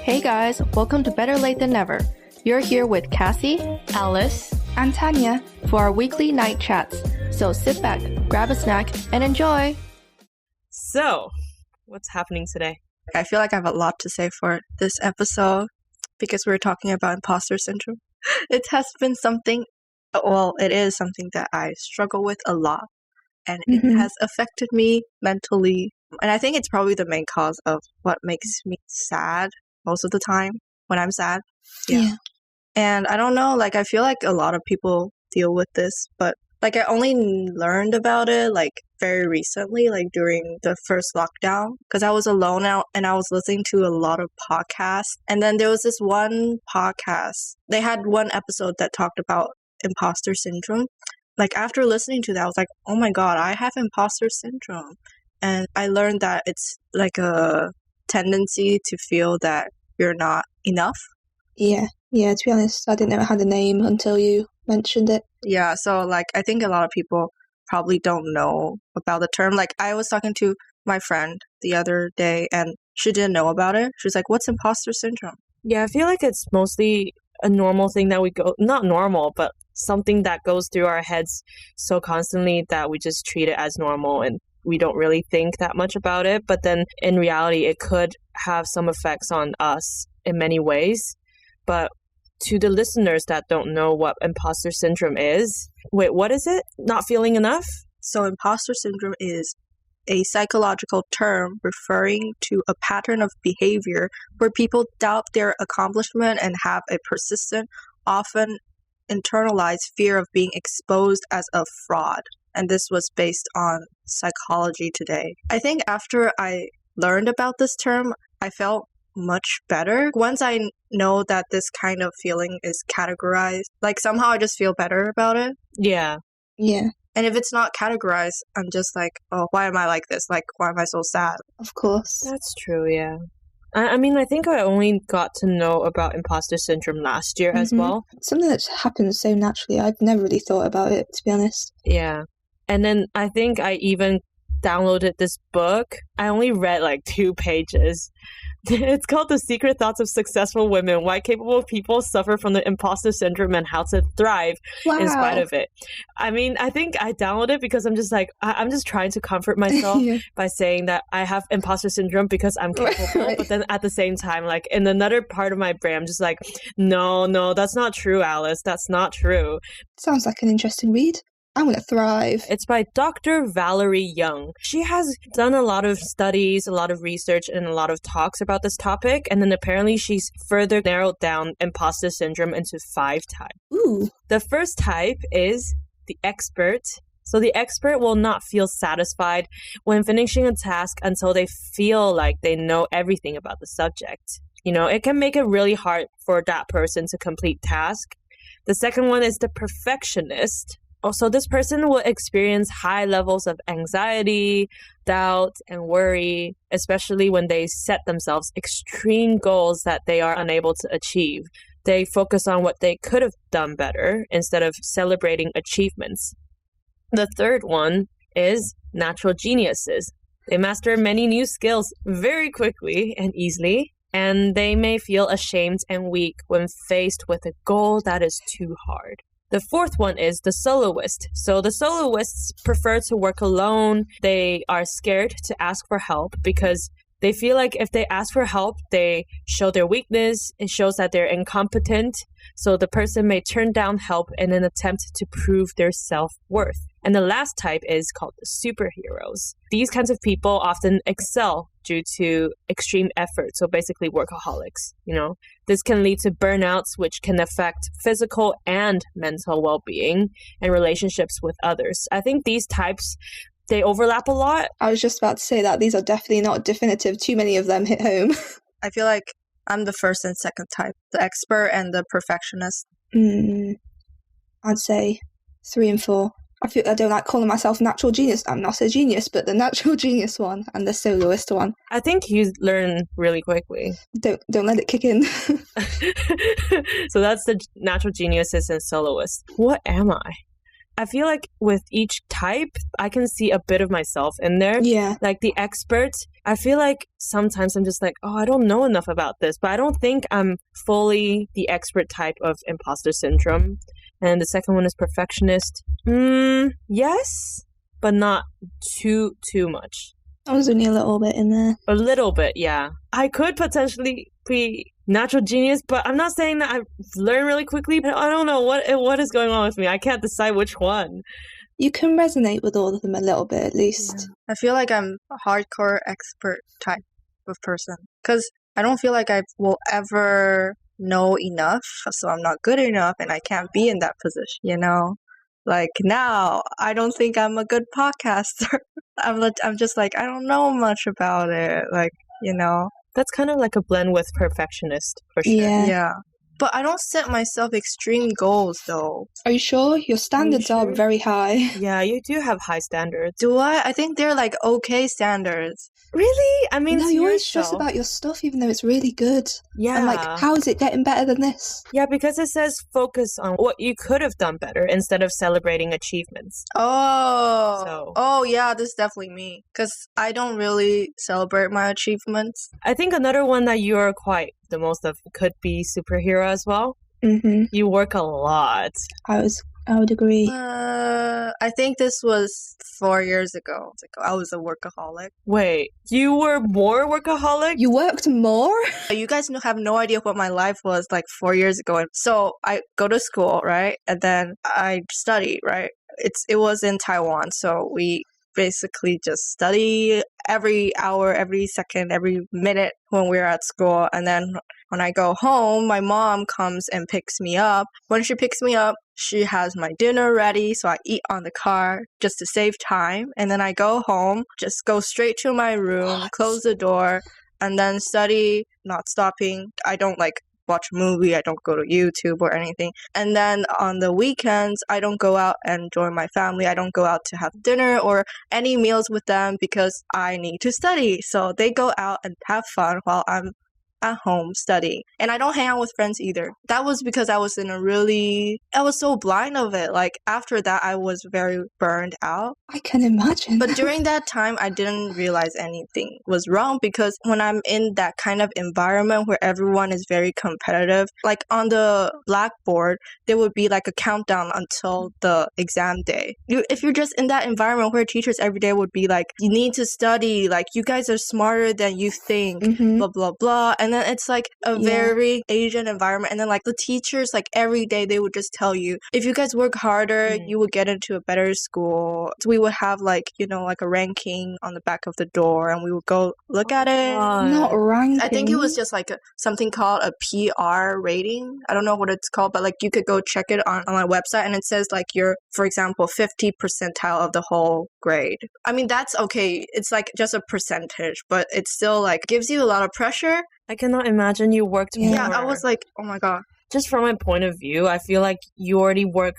Hey guys, welcome to Better Late Than Never. You're here with Cassie, Alice, and Tanya for our weekly night chats. So sit back, grab a snack, and enjoy. So, what's happening today? I feel like I have a lot to say for this episode because we're talking about imposter syndrome. It has been something, it is something that I struggle with a lot, and it has affected me mentally. And I think it's probably the main cause of what makes me sad most of the time when I'm sad. Yeah. And I don't know, I feel like a lot of people deal with this, but I only learned about it very recently, during the first lockdown, because I was alone out and I was listening to a lot of podcasts. And then there was this one podcast, they had one episode that talked about imposter syndrome. After listening to that, I was like, oh my God, I have imposter syndrome. And I learned that it's a tendency to feel that you're not enough. Yeah, to be honest, I didn't know it had a name until you mentioned it. Yeah, so I think a lot of people probably don't know about the term. I was talking to my friend the other day and she didn't know about it. She was like, what's imposter syndrome? Yeah, I feel like it's mostly a normal thing that not normal, but something that goes through our heads so constantly that we just treat it as normal and we don't really think that much about it. But then in reality, it could have some effects on us in many ways. But to the listeners that don't know what imposter syndrome is, wait, what is it? Not feeling enough? So imposter syndrome is a psychological term referring to a pattern of behavior where people doubt their accomplishment and have a persistent, often internalized fear of being exposed as a fraud. And this was based on Psychology Today. I think after I learned about this term, I felt much better. Once I know that this kind of feeling is categorized, somehow I just feel better about it. Yeah. And if it's not categorized, I'm just oh, why am I like this? Why am I so sad? Of course. That's true, yeah. I mean, I think I only got to know about imposter syndrome last year as well. Something that's happened so naturally. I've never really thought about it, to be honest. Yeah. And then I think I even downloaded this book. I only read 2 pages. It's called The Secret Thoughts of Successful Women, Why Capable People Suffer from the Imposter Syndrome and How to Thrive in Spite of It. I mean, I think I downloaded it because I'm just I'm just trying to comfort myself by saying that I have imposter syndrome because I'm capable. Right. But then at the same time, in another part of my brain, I'm just no, that's not true, Alice. That's not true. Sounds like an interesting read. I'm going to thrive. It's by Dr. Valerie Young. She has done a lot of studies, a lot of research, and a lot of talks about this topic. And then apparently she's further narrowed down imposter syndrome into 5 types. Ooh. The first type is the expert. So the expert will not feel satisfied when finishing a task until they feel like they know everything about the subject. It can make it really hard for that person to complete task. The second one is the perfectionist. Also, this person will experience high levels of anxiety, doubt, and worry, especially when they set themselves extreme goals that they are unable to achieve. They focus on what they could have done better instead of celebrating achievements. The third one is natural geniuses. They master many new skills very quickly and easily, and they may feel ashamed and weak when faced with a goal that is too hard. The fourth one is the soloist. So the soloists prefer to work alone. They are scared to ask for help because they feel like if they ask for help, they show their weakness. It shows that they're incompetent. So the person may turn down help in an attempt to prove their self-worth. And the last type is called the superheroes. These kinds of people often excel due to extreme effort. So basically workaholics, This can lead to burnouts, which can affect physical and mental well-being and relationships with others. I think these types, they overlap a lot. I was just about to say that these are definitely not definitive. Too many of them hit home. I feel like I'm the first and second type, the expert and the perfectionist. I'd say 3 and 4. I don't like calling myself natural genius. I'm not a genius, but the natural genius one and the soloist one. I think you learn really quickly. Don't let it kick in. So that's the natural geniuses and soloists. What am I? I feel like with each type, I can see a bit of myself in there. Yeah. Like the expert, I feel like sometimes I'm just like, oh, I don't know enough about this, but I don't think I'm fully the expert type of imposter syndrome. And the second one is perfectionist. Yes, but not too much. I was only a little bit in there. A little bit, yeah. I could potentially be natural genius, but I'm not saying that I've learned really quickly. I don't know what is going on with me. I can't decide which one. You can resonate with all of them a little bit, at least. Yeah. I feel like I'm a hardcore expert type of person because I don't feel like I will ever know enough, so I'm not good enough and I can't be in that position, you know? Like now, I don't think I'm a good podcaster. I'm just like, I don't know much about it, like, you know? That's kind of like a blend with perfectionist, for sure. Yeah. But I don't set myself extreme goals, though. Are you sure? Your standards are sure? very high. Yeah, you do have high standards. Do I? I think they're like okay standards. Really? I mean, No, to you always yourself. stress about your stuff, even though it's really good. Yeah. And like, how is it getting better than this? Yeah, because it says focus on what you could have done better instead of celebrating achievements. Oh, yeah, this is definitely me. Because I don't really celebrate my achievements. I think another one that you are quite the most of could be superhero as well. Mm-hmm. You work a lot. I would agree. I think this was 4 years ago. It's like I was a workaholic. Wait, you were more workaholic? You worked more? You guys have no idea what my life was like 4 years ago. And so I go to school, right? And then I study, right? It was in Taiwan, so we basically just study every hour, every second, every minute when we're at school. And then when I go home, my mom comes and picks me up. When she picks me up, she has my dinner ready, so I eat on the car just to save time. And then I go home, just go straight to my room, close the door, and then study, not stopping. I don't like watch a movie, I don't go to YouTube or anything. And then on the weekends, I don't go out and join my family. I don't go out to have dinner or any meals with them because I need to study. So they go out and have fun while I'm at home studying. And I don't hang out with friends either. That was because I was I was so blind of it. Like after that, I was very burned out. I can imagine. But during that time, I didn't realize anything was wrong because when I'm in that kind of environment where everyone is very competitive, like on the blackboard, there would be like a countdown until the exam day. If you're just in that environment where teachers every day would be like, you need to study, like you guys are smarter than you think, blah, blah, blah. And then it's like a very Asian environment. And then like the teachers, like every day they would just tell you, if you guys work harder, you will get into a better school. So we would have like, you know, like a ranking on the back of the door and we would go look at it. Not ranking. I think it was just like something called a PR rating. I don't know what it's called, but like you could go check it on my website and it says like you're, for example, 50 percentile of the whole grade. I mean, that's okay. It's like just a percentage, but it still like gives you a lot of pressure. I cannot imagine you worked more. Yeah, I was like, oh my God. Just from my point of view, I feel like you already work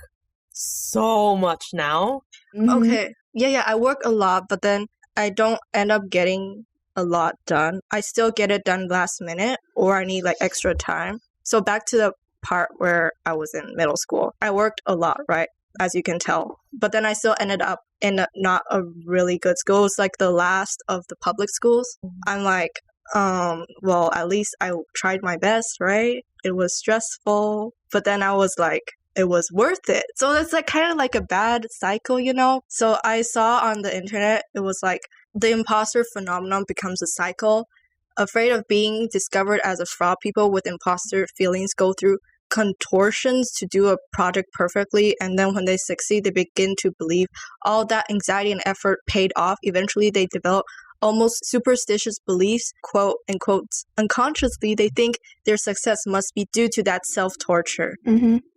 so much now. Okay. Yeah, I work a lot, but then I don't end up getting a lot done. I still get it done last minute or I need like extra time. So back to the part where I was in middle school. I worked a lot, right? As you can tell. But then I still ended up in not a really good school. It was like the last of the public schools. I'm like, well, at least I tried my best, right? It was stressful, but then I was like, it was worth it. So it's like kind of like a bad cycle, you know? So I saw on the internet, it was like the imposter phenomenon becomes a cycle. Afraid of being discovered as a fraud, people with imposter feelings go through contortions to do a project perfectly, and then when they succeed, they begin to believe all that anxiety and effort paid off. Eventually, they develop almost superstitious beliefs, quote unquote. Unconsciously, they think their success must be due to that self-torture.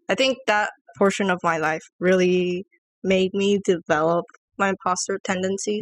I think that portion of my life really made me develop my imposter tendency.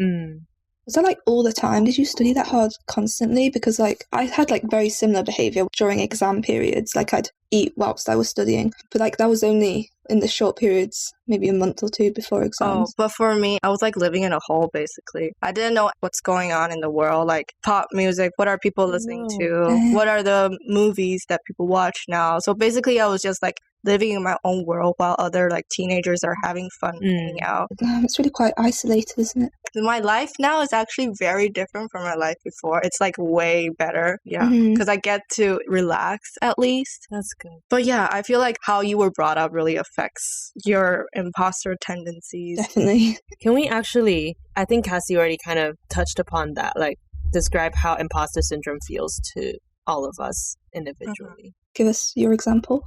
Was that like all the time? Did you study that hard constantly? Because like I had like very similar behavior during exam periods. Like I'd eat whilst I was studying. But like that was only in the short periods, maybe a month or two before exams. But for me, I was like living in a hole basically. I didn't know what's going on in the world, like pop music, what are people listening to? What are the movies that people watch now? So basically I was just like living in my own world while other like teenagers are having fun hanging out. It's really quite isolated, isn't it? My life now is actually very different from my life before. It's like way better. Yeah. Because I get to relax at least. That's good. But yeah, I feel like how you were brought up really affects your imposter tendencies. Definitely. Can we actually, I think Cassie already kind of touched upon that, like describe how imposter syndrome feels to all of us individually. Give us your example.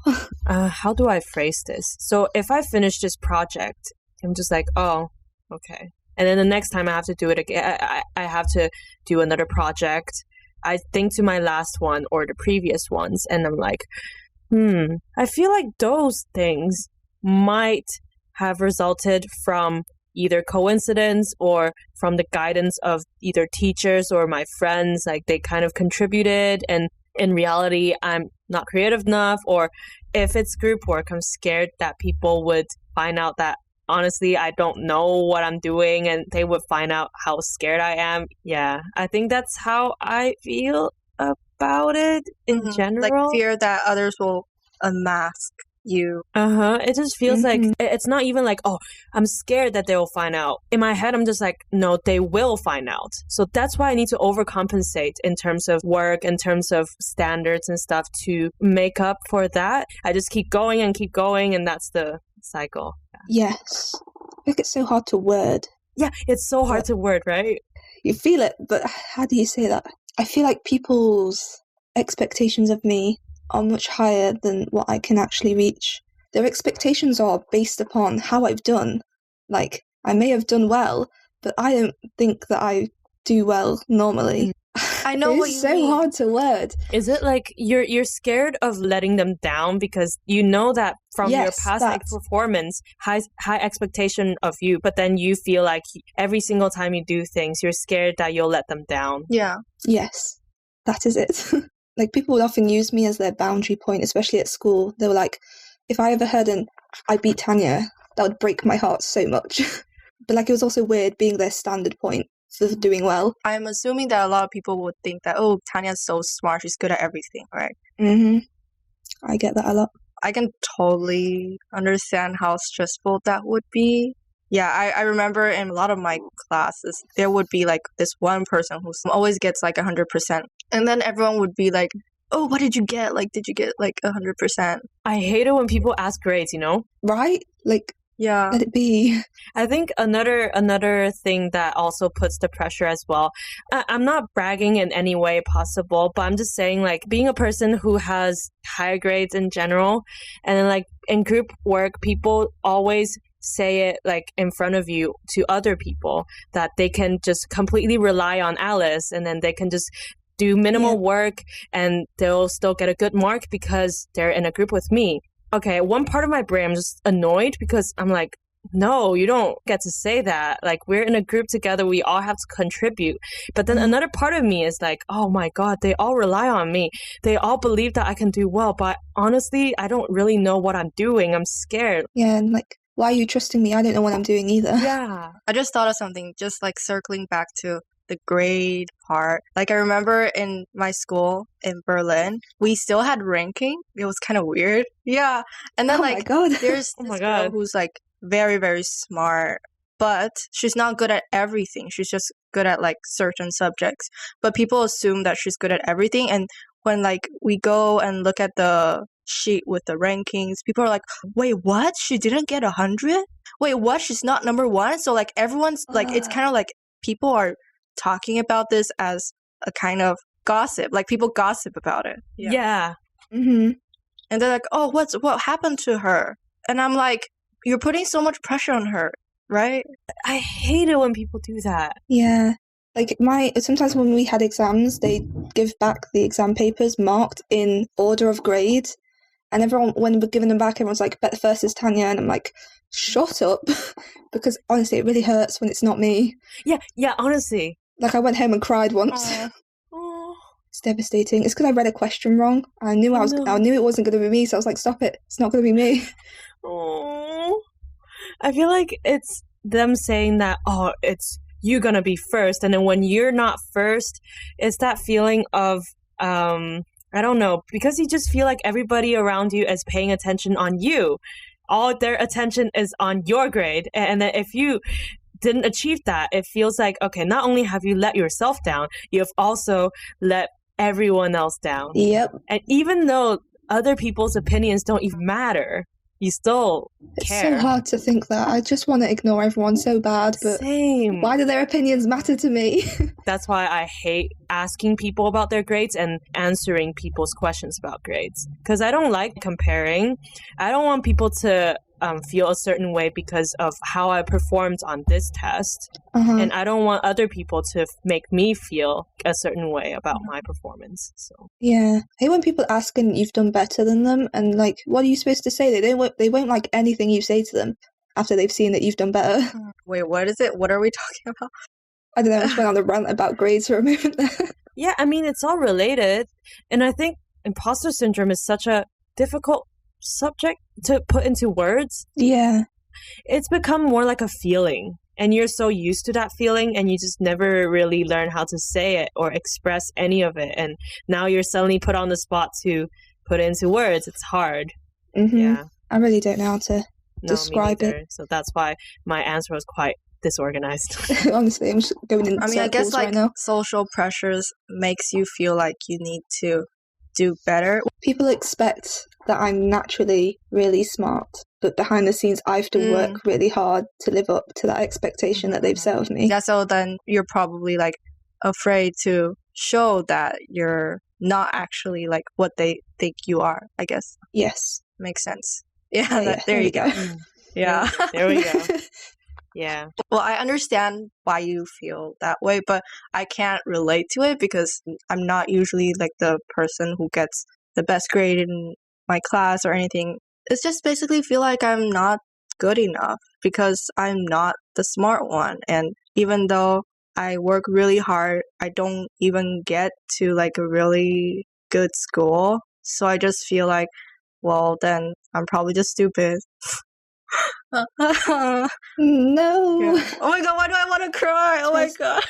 How do I phrase this? So if I finish this project, I'm just like, oh, okay. And then the next time I have to do it again, I have to do another project. I think to my last one or the previous ones, and I'm like, I feel like those things might have resulted from either coincidence or from the guidance of either teachers or my friends. Like they kind of contributed, and in reality, I'm not creative enough. Or if it's group work, I'm scared that people would find out that honestly, I don't know what I'm doing, and they would find out how scared I am. Yeah, I think that's how I feel about it in general. Like fear that others will unmask you. It just feels like it's not even like, oh, I'm scared that they will find out. In my head, I'm just like, no, they will find out. So that's why I need to overcompensate in terms of work, in terms of standards and stuff to make up for that. I just keep going, and that's the cycle. Yes. I think it's so hard to word. Yeah, it's so hard to word, right? You feel it, but how do you say that? I feel like people's expectations of me are much higher than what I can actually reach. Their expectations are based upon how I've done. Like, I may have done well, but I don't think that I do well normally. I know what you It's so mean. hard to word. Is it like you're scared of letting them down because you know that from your past performance, high expectation of you, but then you feel like every single time you do things, you're scared that you'll let them down. Yeah. Yes, that is it. Like, people would often use me as their boundary point, especially at school. They were like, if I ever heard I beat Tanya, that would break my heart so much. But like, it was also weird being their standard point for doing well. I'm assuming that a lot of people would think that, oh, Tanya's so smart, she's good at everything, right? I get that a lot. I can totally understand how stressful that would be. Yeah, I remember in a lot of my classes, there would be like this one person who always gets like 100%. And then everyone would be like, oh, what did you get? Like, did you get like 100%? I hate it when people ask grades, you know? Right? Like, yeah, let it be. I think another thing that also puts the pressure as well. I'm not bragging in any way possible, but I'm just saying, like, being a person who has higher grades in general, and then like in group work, people always say it like in front of you to other people that they can just completely rely on Alice, and then they can just do minimal work and they'll still get a good mark because they're in a group with me. Okay, one part of my brain, I'm just annoyed because I'm like, no, you don't get to say that. Like, we're in a group together, we all have to contribute. But then another part of me is like, oh my God, they all rely on me. They all believe that I can do well, but honestly, I don't really know what I'm doing. I'm scared. Yeah, and like, why are you trusting me? I don't know what I'm doing either. Yeah. I just thought of something, just like circling back to the grade part. Like, I remember in my school in Berlin, we still had ranking. It was kind of weird. Yeah. And then Oh my like God. there's this girl who's like very, very smart, but she's not good at everything. She's just good at like certain subjects. But people assume that she's good at everything. And when like we go and look at the sheet with the rankings, people are like, wait, what? She didn't get 100? Wait, what? She's not number one? So like everyone's like, it's kind of like people are talking about this as a kind of gossip. Like, people gossip about it. Yeah. And they're like, oh, what happened to her? And I'm like, you're putting so much pressure on her, right? I hate it when people do that. Yeah. Like, sometimes when we had exams, they give back the exam papers marked in order of grade. And everyone, when we're giving them back, everyone's like, bet the first is Tanya. And I'm like, shut up. Because honestly, it really hurts when it's not me. Yeah, honestly. Like, I went home and cried once. Oh. It's devastating. It's because I read a question wrong. I knew I knew it wasn't going to be me, so I was like, stop it. It's not going to be me. Oh, I feel like it's them saying that, oh, it's you gonna be first. And then when you're not first, it's that feeling of, I don't know, because you just feel like everybody around you is paying attention on you. All their attention is on your grade. And then if you didn't achieve that, it feels like, okay, not only have you let yourself down, you've also let everyone else down. Yep. And even though other people's opinions don't even matter, you still care. It's so hard to think that. I just want to ignore everyone so bad, but Same. why do their opinions matter to me? That's why I hate asking people about their grades and answering people's questions about grades. Because I don't like comparing. I don't want people to feel a certain way because of how I performed on this test. And I don't want other people to make me feel a certain way about my performance. So yeah. I hate when people ask and you've done better than them, and like, what are you supposed to say? They won't like anything you say to them after they've seen that you've done better. Wait, what is it? What are we talking about? I don't know, I just went on a rant about grades for a moment there. yeah, I mean, it's all related. And I think imposter syndrome is such a difficult subject to put into words. Yeah. It's become more like a feeling. And you're so used to that feeling and you just never really learn how to say it or express any of it. And now you're suddenly put on the spot to put it into words. It's hard. Yeah. I really don't know how to describe it. So that's why my answer was quite disorganized. Honestly, I'm just going in circles I guess like right now. social pressures makes you feel like you need to do better. People expect that I'm naturally really smart, but behind the scenes I have to work really hard to live up to that expectation that they've set of me. Yeah, so then you're probably like afraid to show that you're not actually like what they think you are, I guess. Yes. Makes sense. Yeah, there you go. Yeah. There we go. Yeah. Well, I understand why you feel that way, but I can't relate to it because I'm not usually like the person who gets the best grade in my class or anything. It's just basically feel like I'm not good enough because I'm not the smart one. And even though I work really hard, I don't even get to like a really good school. So I just feel like, well, then I'm probably just stupid. No. Yeah. Oh my god, why do I want to cry? Oh my god.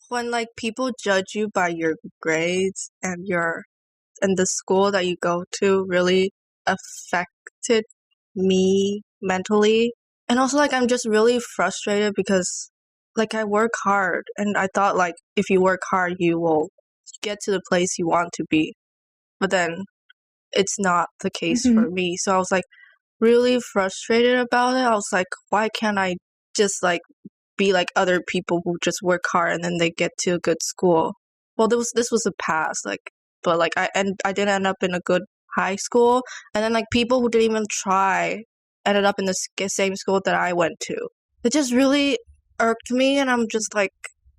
When like people judge you by your grades and the school that you go to really affected me mentally. And also like I'm just really frustrated because like I work hard and I thought like if you work hard you will get to the place you want to be. But then it's not the case for me. So I was like really frustrated about it. I was like, why can't I just like be like other people who just work hard and then they get to a good school? Well, this was a past, like, but like I didn't end up in a good high school, and then like people who didn't even try ended up in the same school that I went to. It just really irked me, and I'm just like,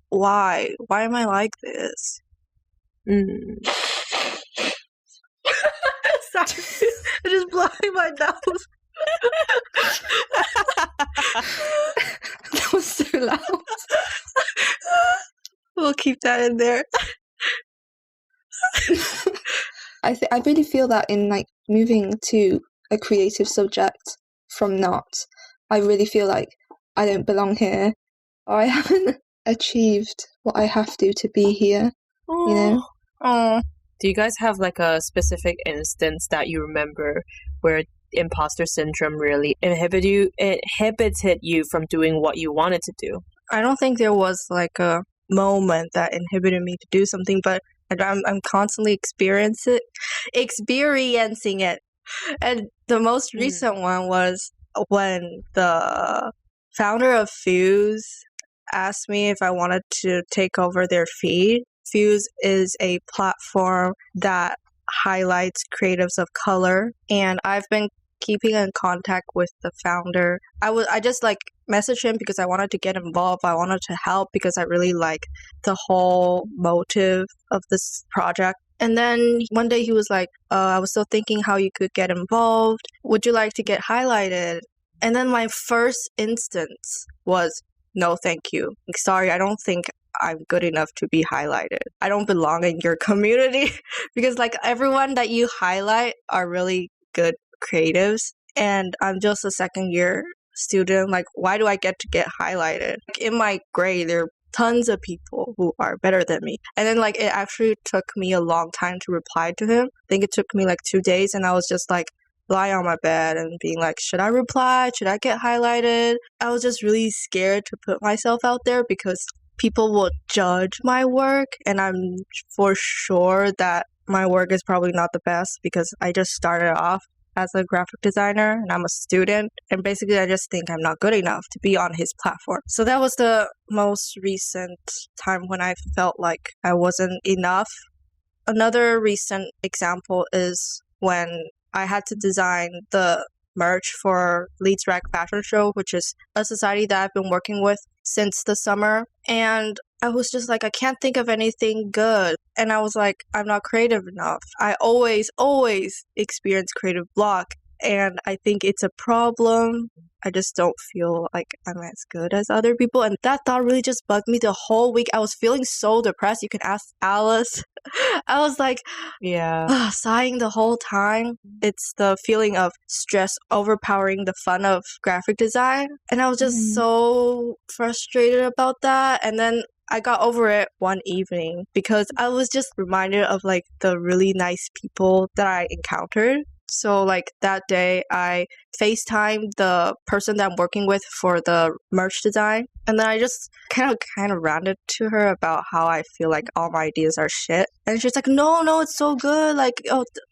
why am I like this? Sorry, I'm just blowing my nose. That was so loud. We'll keep that in there. I really feel that in like moving to a creative subject from not, I really feel like I don't belong here, or I haven't achieved what I have to be here. You know? Oh. Do you guys have like a specific instance that you remember where imposter syndrome really inhibited you from doing what you wanted to do? I don't think there was like a moment that inhibited me to do something, but I'm constantly experiencing it. And the most recent one was when the founder of Fuse asked me if I wanted to take over their feed. Fuse is a platform that highlights creatives of color, and I've been keeping in contact with the founder. I just like messaged him because I wanted to get involved. I wanted to help because I really like the whole motive of this project. And then one day he was like, I was still thinking how you could get involved. Would you like to get highlighted? And then my first instance was, no, thank you. Sorry, I don't think I'm good enough to be highlighted. I don't belong in your community because like everyone that you highlight are really good creatives, and I'm just a second year student. Like, why do I get to get highlighted? Like, in my grade, there are tons of people who are better than me. And then like it actually took me a long time to reply to him. I think it took me like 2 days, and I was just like lying on my bed and being like, should I reply? Should I get highlighted? I was just really scared to put myself out there because people will judge my work, and I'm for sure that my work is probably not the best because I just started off as a graphic designer and I'm a student, and basically I just think I'm not good enough to be on his platform. So that was the most recent time when I felt like I wasn't enough. Another recent example is when I had to design the merch for Leeds Rag Fashion Show, which is a society that I've been working with since the summer. And I was just like, I can't think of anything good. And I was like, I'm not creative enough. I always experience creative block. And I think it's a problem. I just don't feel like I'm as good as other people. And that thought really just bugged me the whole week. I was feeling so depressed. You can ask Alice. I was like, sighing the whole time. It's the feeling of stress overpowering the fun of graphic design. And I was just so frustrated about that. And then I got over it one evening because I was just reminded of like the really nice people that I encountered. So like that day I FaceTimed the person that I'm working with for the merch design, and then I just kind of ranted to her about how I feel like all my ideas are shit. And she's like, no, it's so good. Like,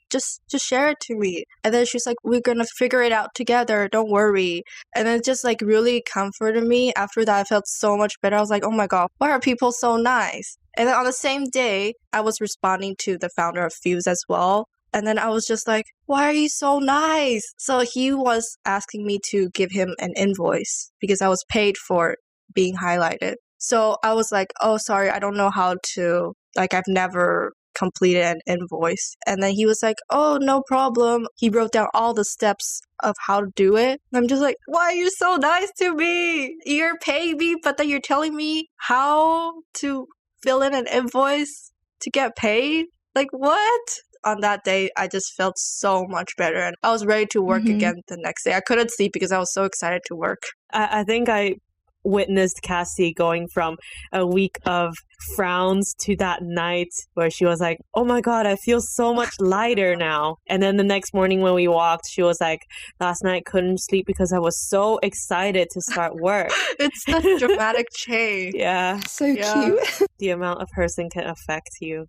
just share it to me. And then she's like, we're gonna figure it out together, don't worry. And then it just like really comforted me. After that I felt so much better. I was like, oh my god, why are people so nice? And then on the same day I was responding to the founder of Fuse as well. And then I was just like, why are you so nice? So he was asking me to give him an invoice because I was paid for being highlighted. So I was like, oh, sorry, I don't know how to, like, I've never completed an invoice. And then he was like, oh, no problem. He wrote down all the steps of how to do it. And I'm just like, why are you so nice to me? You're paying me, but then you're telling me how to fill in an invoice to get paid? Like, what? On that day, I just felt so much better, and I was ready to work again the next day. I couldn't sleep because I was so excited to work. I think I witnessed Cassie going from a week of frowns to that night where she was like, oh my god, I feel so much lighter now. And then the next morning when we walked, she was like, last night couldn't sleep because I was so excited to start work. It's such a dramatic change. Yeah. So cute. The amount a person can affect you.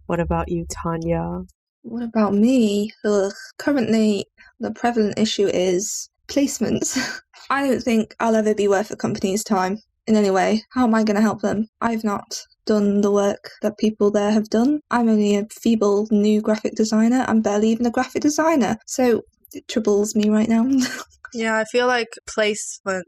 What about you, Tanya? What about me? Currently, the prevalent issue is placements. I don't think I'll ever be worth a company's time in any way. How am I going to help them? I've not done the work that people there have done. I'm only a feeble new graphic designer. I'm barely even a graphic designer. So it troubles me right now. Yeah, I feel like placement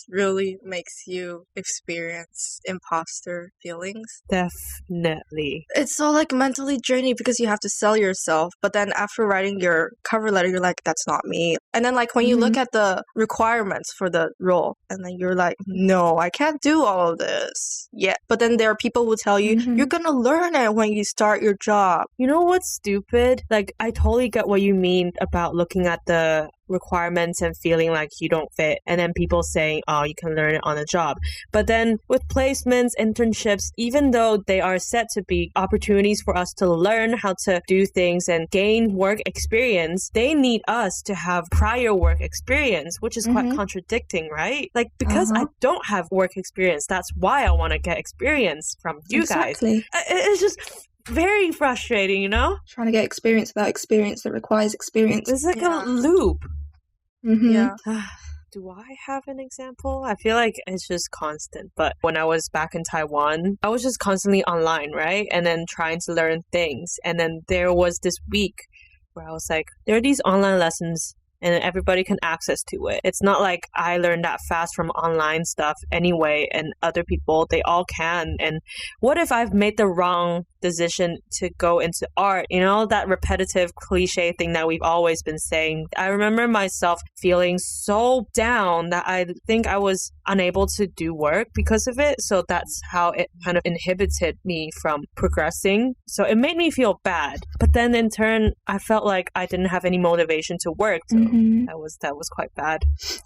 really makes you experience imposter feelings. Definitely. It's so like mentally draining because you have to sell yourself, but then after writing your cover letter, you're like, that's not me. And then like when you look at the requirements for the role, and then you're like, no, I can't do all of this yet. But then there are people who tell you, you're gonna learn it when you start your job. You know what's stupid? Like, I totally get what you mean about looking at the requirements and feeling like you don't fit, and then people saying, oh, you can learn it on the job. But then with placements, internships, even though they are set to be opportunities for us to learn how to do things and gain work experience, they need us to have prior work experience, which is quite contradicting, right? Like, because I don't have work experience, that's why I want to get experience from you guys. It's just very frustrating, you know? Trying to get experience without experience that requires experience. It's like a loop. Yeah. Do I have an example? I feel like it's just constant. But when I was back in Taiwan, I was just constantly online, right? And then trying to learn things. And then there was this week where I was like, there are these online lessons and everybody can access to it. It's not like I learned that fast from online stuff anyway, and other people, they all can. And what if I've made the wrong decision to go into art, you know, that repetitive cliche thing that we've always been saying. I remember myself feeling so down that I think I was unable to do work because of it. So that's how it kind of inhibited me from progressing. So it made me feel bad. But then in turn, I felt like I didn't have any motivation to work. So that was quite bad.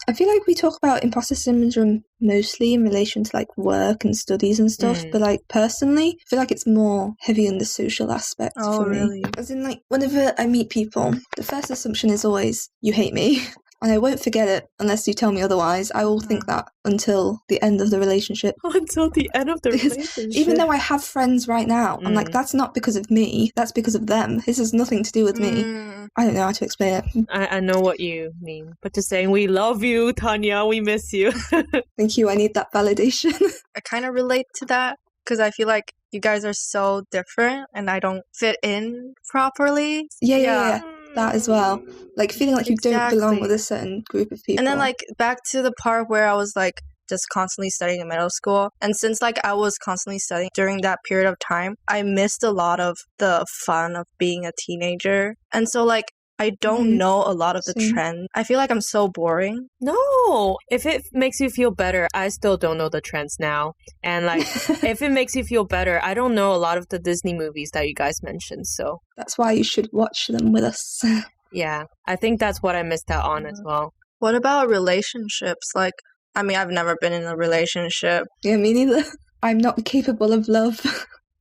I feel like we talk about imposter syndrome mostly in relation to like work and studies and stuff, but like personally, I feel like it's more heavy in the social aspect for me. Really? As in, like, whenever I meet people, the first assumption is always, you hate me. And I won't forget it unless you tell me otherwise. I will think that until the end of the relationship. Until the end of the relationship. Even though I have friends right now, I'm like, that's not because of me. That's because of them. This has nothing to do with me. I don't know how to explain it. I know what you mean. But just saying, we love you, Tanya. We miss you. Thank you. I need that validation. I kind of relate to that because I feel like you guys are so different and I don't fit in properly. Yeah. That as well. Like feeling like you don't belong with a certain group of people. And then like back to the part where I was like just constantly studying in middle school. And since like I was constantly studying during that period of time, I missed a lot of the fun of being a teenager. And so like I don't know a lot of the trends. I feel like I'm so boring. No, if it makes you feel better, I still don't know the trends now. And like, if it makes you feel better, I don't know a lot of the Disney movies that you guys mentioned. So that's why you should watch them with us. Yeah, I think that's what I missed out on as well. What about relationships? Like, I mean, I've never been in a relationship. Yeah, me neither. I'm not capable of love.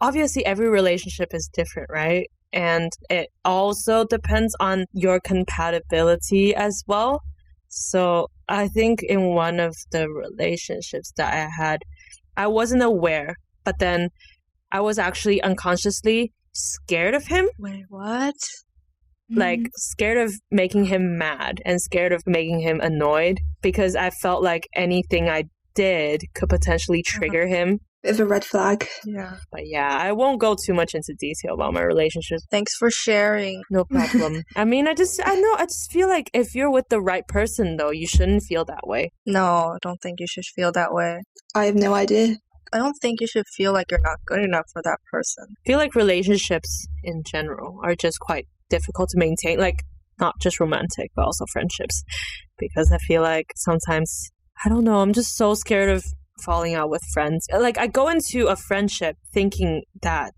Obviously, every relationship is different, right? And it also depends on your compatibility as well. So I think in one of the relationships that I had, I wasn't aware, but then I was actually unconsciously scared of him. Wait, what? Like scared of making him mad and scared of making him annoyed because I felt like anything I did could potentially trigger him. Bit of a red flag. Yeah. But yeah, I won't go too much into detail about my relationship. Thanks for sharing. No problem. I mean, I just feel like if you're with the right person, though, you shouldn't feel that way. No, I don't think you should feel that way. I have no idea. I don't think you should feel like you're not good enough for that person. I feel like relationships in general are just quite difficult to maintain. Like, not just romantic, but also friendships. Because I feel like sometimes, I don't know, I'm just so scared of falling out with friends. Like, I go into a friendship thinking that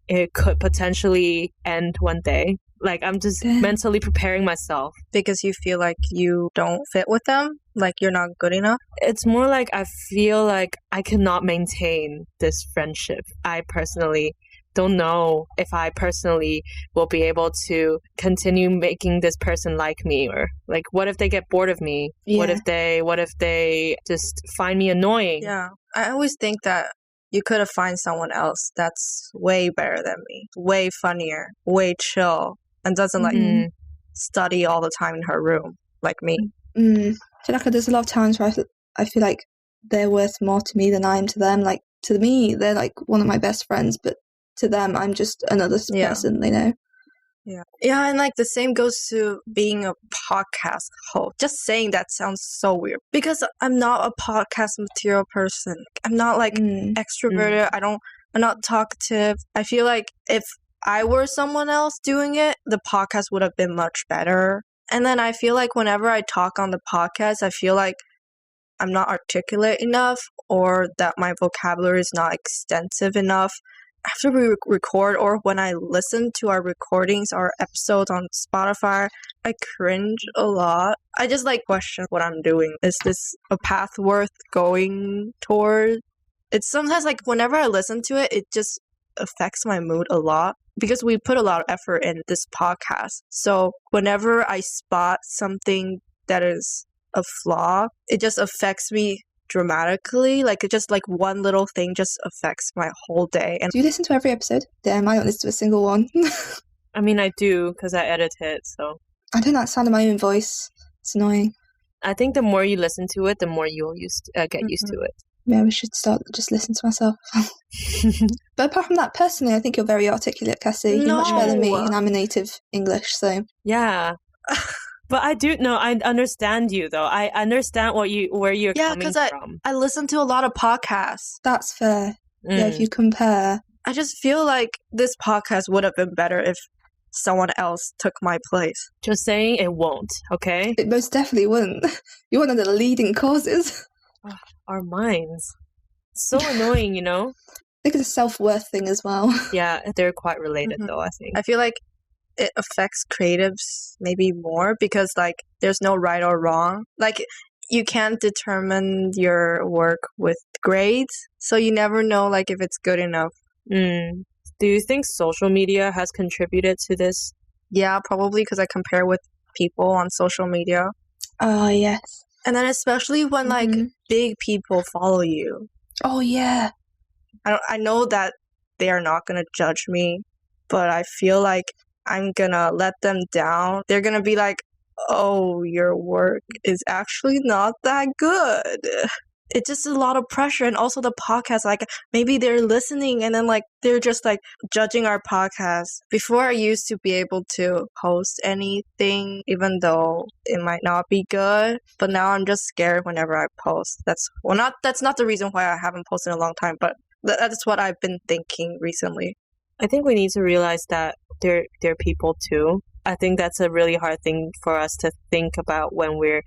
it could potentially end one day. Like, I'm just mentally preparing myself. Because you feel like you don't fit with them? Like you're not good enough? It's more like I feel like I cannot maintain this friendship. I personally don't know if I personally will be able to continue making this person like me, or like, what if they get bored of me? Yeah. What if they just find me annoying? Yeah. I always think that you could have found someone else that's way better than me, way funnier, way chill, and doesn't like study all the time in her room like me. I feel like there's a lot of times where I feel like they're worth more to me than I am to them. Like, to me, they're like one of my best friends, but to them, I'm just another person, you know? Yeah, and like the same goes to being a podcast host. Just saying that sounds so weird because I'm not a podcast material person. I'm not like extroverted. I'm not talkative. I feel like if I were someone else doing it, the podcast would have been much better. And then I feel like whenever I talk on the podcast, I feel like I'm not articulate enough or that my vocabulary is not extensive enough. After we record or when I listen to our recordings, our episodes on Spotify, I cringe a lot. I just like question what I'm doing. Is this a path worth going toward? It's sometimes like whenever I listen to it, it just affects my mood a lot because we put a lot of effort in this podcast. So whenever I spot something that is a flaw, it just affects me dramatically. Like, it just like one little thing just affects my whole day. And do you listen to every episode? Damn, I don't listen to a single one. I mean, I do because I edit it, so I don't like the sound of my own voice. It's annoying. I think the more you listen to it, the more you'll get used to it. Yeah, we should start just listening to myself. But apart from that, personally, I think you're very articulate, Cassie. You're much better than me, and I'm a native English, so yeah. But I do know, I understand you though. I understand where you're coming from. I listen to a lot of podcasts. That's fair. Yeah, if you compare. I just feel like this podcast would have been better if someone else took my place. Just saying it won't, okay? It most definitely wouldn't. You're one of the leading causes. Our minds. So annoying, you know? I think it's a self-worth thing as well. Yeah, they're quite related though, I think. I feel like it affects creatives maybe more because like there's no right or wrong. Like you can't determine your work with grades, so you never know like if it's good enough. Do you think social media has contributed to this? Yeah, probably because I compare with people on social media. Oh, yes. And then especially when like big people follow you. Oh, yeah. I know that they are not going to judge me, but I feel like I'm going to let them down. They're going to be like, oh, your work is actually not that good. It's just a lot of pressure. And also the podcast, like maybe they're listening and then like they're just like judging our podcast. Before I used to be able to post anything, even though it might not be good. But now I'm just scared whenever I post. That's not the reason why I haven't posted in a long time, but that's what I've been thinking recently. I think we need to realize that they're people too. I think that's a really hard thing for us to think about when we're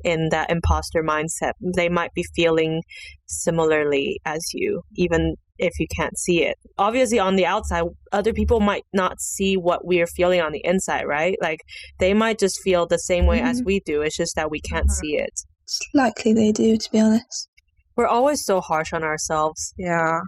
in that imposter mindset. They might be feeling similarly as you, even if you can't see it. Obviously, on the outside, other people might not see what we're feeling on the inside, right? Like, they might just feel the same way as we do. It's just that we can't see it. It's likely they do, to be honest. We're always so harsh on ourselves. Yeah.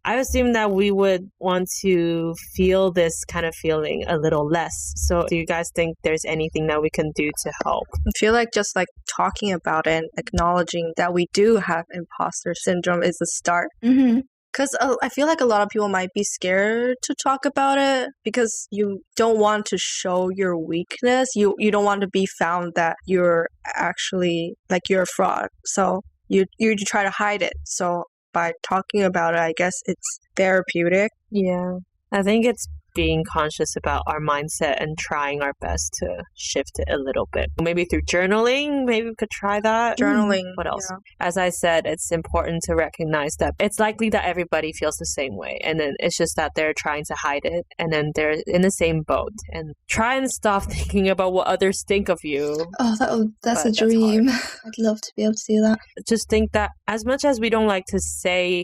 I assume that we would want to feel this kind of feeling a little less. So do you guys think there's anything that we can do to help? I feel like just like talking about it and acknowledging that we do have imposter syndrome is a start. Because I feel like a lot of people might be scared to talk about it because you don't want to show your weakness. You don't want to be found that you're actually like you're a fraud. So you try to hide it. So by talking about it, I guess it's therapeutic. Yeah. I think it's being conscious about our mindset and trying our best to shift it a little bit. Maybe through journaling, maybe we could try that. Journaling. What else? Yeah. As I said, it's important to recognize that it's likely that everybody feels the same way. And then it's just that they're trying to hide it. And then they're in the same boat. And try and stop thinking about what others think of you. Oh, that's a dream. I'd love to be able to do that. Just think that as much as we don't like to say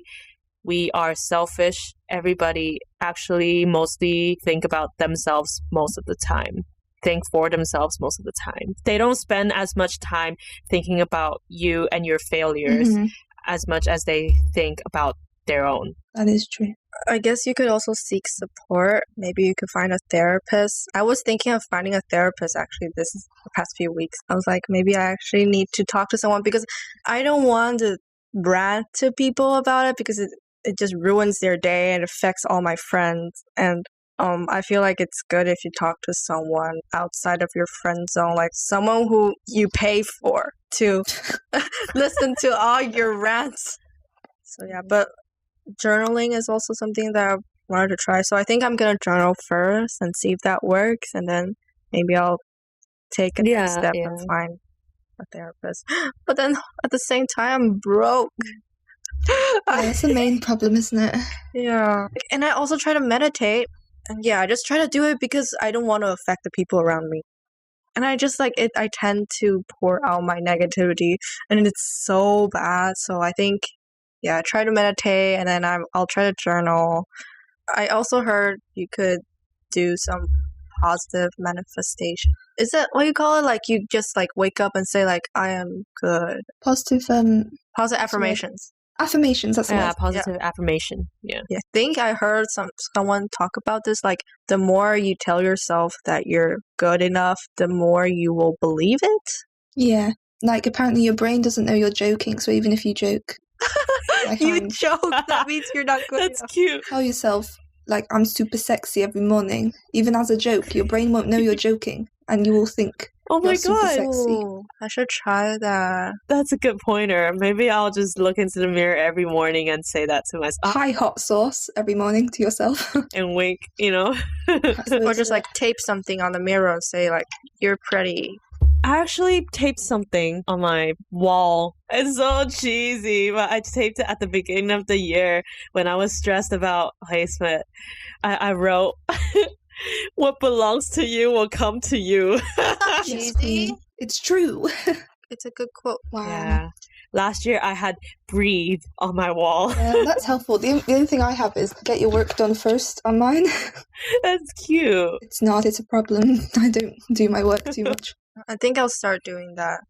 we are selfish, everybody actually mostly think about themselves most of the time. Think for themselves most of the time. They don't spend as much time thinking about you and your failures as much as they think about their own. That is true. I guess you could also seek support. Maybe you could find a therapist. I was thinking of finding a therapist actually the past few weeks. I was like, maybe I actually need to talk to someone because I don't want to rant to people about it because it just ruins their day and affects all my friends. And I feel like it's good if you talk to someone outside of your friend zone, like someone who you pay for to listen to all your rants. So yeah, but journaling is also something that I wanted to try. So I think I'm going to journal first and see if that works. And then maybe I'll take a next step and find a therapist. But then at the same time, I'm broke. That's the main problem, isn't it? Yeah. And I also try to meditate. And yeah, I just try to do it because I don't want to affect the people around me. And I just like it. I tend to pour out my negativity and it's so bad. So I think, yeah, I try to meditate and then I'll try to journal. I also heard you could do some positive manifestation. Is that what you call it? Like you just like wake up and say like, I am good. Positive Affirmations. Affirmations, that's positive affirmation. Yeah. I think I heard someone talk about this. Like, the more you tell yourself that you're good enough, the more you will believe it. Yeah. Like, apparently your brain doesn't know you're joking, so even if you joke... you joke, that means you're not good That's enough. Cute. Tell yourself, like, I'm super sexy every morning. Even as a joke, your brain won't know you're joking, and you will think... Oh my super god! Sexy. I should try that. That's a good pointer. Maybe I'll just look into the mirror every morning and say that to myself. Hi, hot sauce every morning to yourself. And wink, you know? Or just like tape something on the mirror and say like, you're pretty. I actually taped something on my wall. It's so cheesy, but I taped it at the beginning of the year when I was stressed about placement. I wrote, "What belongs to you will come to you." Yes, Cheesy. queen. It's true. It's a good quote. Wow. Yeah. Last year I had "breathe" on my wall. Yeah, that's helpful. The only thing I have is get your work done first on mine. That's cute. It's not, it's a problem. I don't do my work too much. I think I'll start doing that.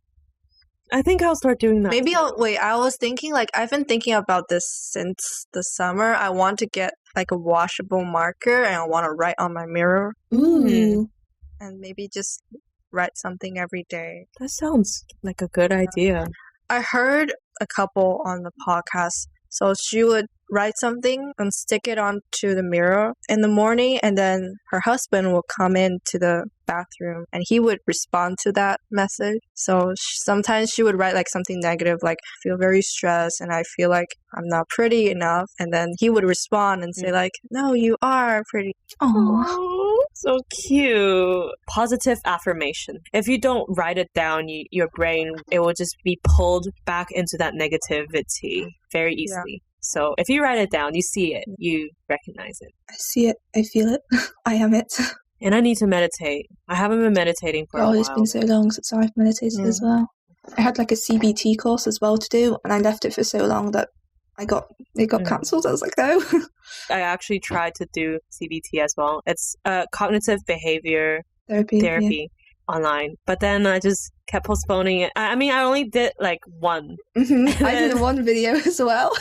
I think I'll start doing that. Maybe too. I'll wait. I was thinking like I've been thinking about this since the summer. I want to get like a washable marker and I want to write on my mirror Ooh. and maybe just write something every day. That sounds like a good idea. I heard a couple on the podcast. So she would write something and stick it onto the mirror in the morning, and then her husband will come into the bathroom and he would respond to that message. So sometimes she would write like something negative, like I feel very stressed and I feel like I'm not pretty enough, and then he would respond and say like, no, you are pretty. Oh. So cute. Positive affirmation. If you don't write it down, your brain, it will just be pulled back into that negativity very easily. So if you write it down, you see it, you recognize it. I see it. I feel it. I am it. And I need to meditate. I haven't been meditating for a while. It's been so long since I've meditated as well. I had like a CBT course as well to do, and I left it for so long that it got cancelled. I was like, no. I actually tried to do CBT as well. It's cognitive behavior Therapy. Online, but then I just kept postponing it. I mean, I only did like one. Mm-hmm. I did one video as well.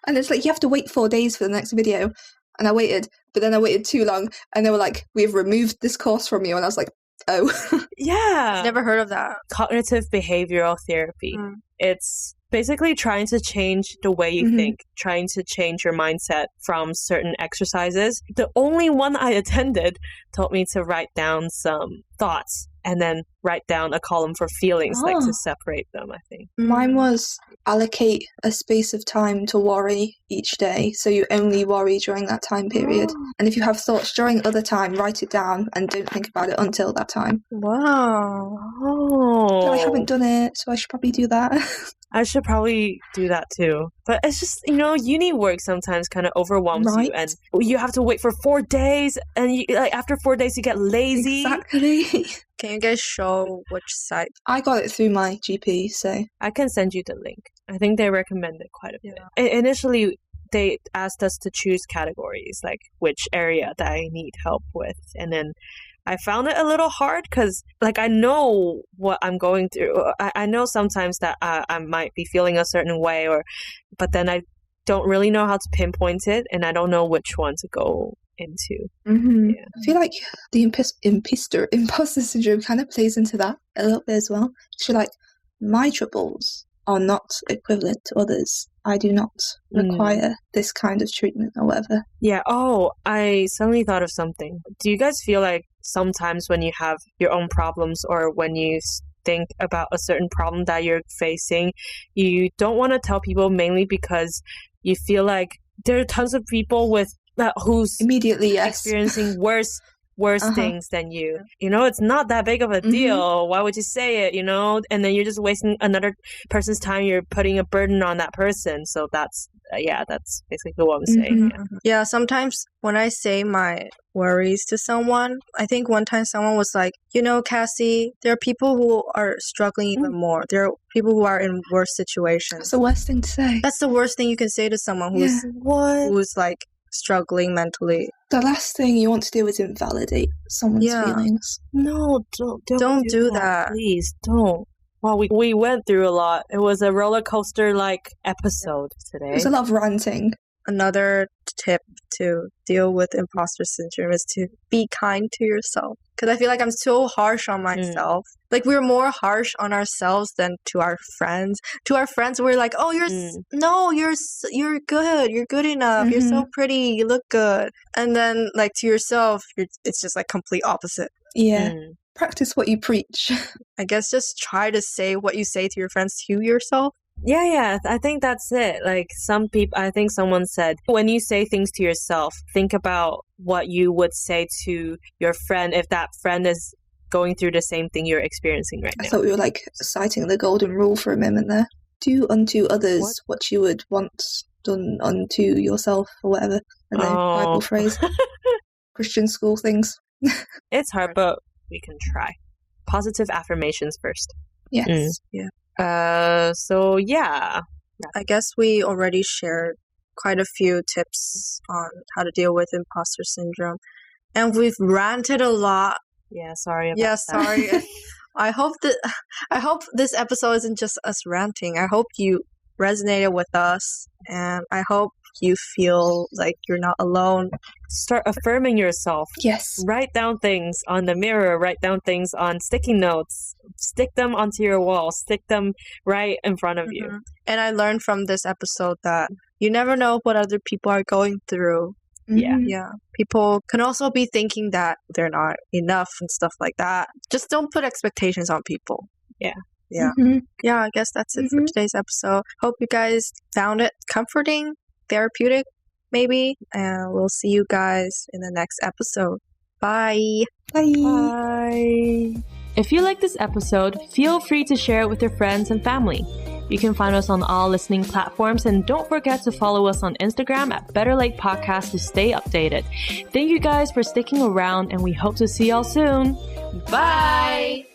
And it's like, you have to wait 4 days for the next video. And I waited, but then I waited too long. And they were like, we've removed this course from you. And I was like, oh. Yeah. Never heard of that. Cognitive behavioral therapy. It's basically trying to change the way you think, trying to change your mindset from certain exercises. The only one I attended told me to write down some thoughts and then write down a column for feelings, like to separate them, I think. Mine was allocate a space of time to worry each day. So you only worry during that time period. And if you have thoughts during other time, write it down and don't think about it until that time. Wow. Oh. I haven't done it, so I should probably do that. I should probably do that too. But it's just, uni work sometimes kind of overwhelms you, and you have to wait for 4 days, and after 4 days you get lazy. Exactly. Can you guys show which site? I got it through my GP, so. I can send you the link. I think they recommend it quite a bit. Initially, they asked us to choose categories, like which area that I need help with, and then I found it a little hard because, I know what I'm going through. I know sometimes that I might be feeling a certain way, but then I don't really know how to pinpoint it, and I don't know which one to go into. Yeah. I feel like the imposter syndrome kind of plays into that a little bit as well. So, my troubles are not equivalent to others. I do not require this kind of treatment or whatever. Yeah. Oh, I suddenly thought of something. Do you guys feel like sometimes when you have your own problems or when you think about a certain problem that you're facing, you don't want to tell people, mainly because you feel like there are tons of people who's immediately experiencing worse things than you. It's not that big of a deal. Why would you say it, And then you're just wasting another person's time. You're putting a burden on that person. So that's basically what I'm saying. Yeah, sometimes when I say my worries to someone, I think one time someone was like, Cassie, there are people who are struggling even more. There are people who are in worse situations. That's the worst thing to say. That's the worst thing you can say to someone who's struggling mentally. The last thing you want to do is invalidate someone's feelings. No, don't do that. Please don't. Well, we went through a lot. It was a roller coaster episode today. There's a lot of ranting. Another tip to deal with imposter syndrome is to be kind to yourself. Because I feel like I'm so harsh on myself. We're more harsh on ourselves than to our friends. To our friends, we're like, "Oh, you're good. You're good enough. You're so pretty. You look good." And then, to yourself, it's just complete opposite. Yeah. Practice what you preach. I guess just try to say what you say to your friends to yourself. Yeah, I think that's it. I think someone said, when you say things to yourself, think about what you would say to your friend if that friend is going through the same thing you're experiencing right now. I thought we were like citing the golden rule for a moment there. Do unto others what you would want done unto yourself or whatever. And then Bible phrase. Christian school things. It's hard, but we can try. Positive affirmations first. Yes. Yeah. So yeah. I guess we already shared quite a few tips on how to deal with imposter syndrome. And we've ranted a lot. Yeah, sorry about that. Sorry. I hope this episode isn't just us ranting. I hope you resonated with us, and I hope you feel like you're not alone. Start affirming yourself. Yes. Write down things on the mirror, write down things on sticky notes, stick them onto your wall, stick them right in front of you. And I learned from this episode that you never know what other people are going through. Yeah. People can also be thinking that they're not enough and stuff like that. Just don't put expectations on people. Yeah, I guess that's it for today's episode. Hope you guys found it comforting, therapeutic, maybe. And we'll see you guys in the next episode. Bye. Bye. If you like this episode, feel free to share it with your friends and family. You can find us on all listening platforms, and don't forget to follow us on Instagram at Better Late Podcast to stay updated. Thank you guys for sticking around, and we hope to see y'all soon. Bye!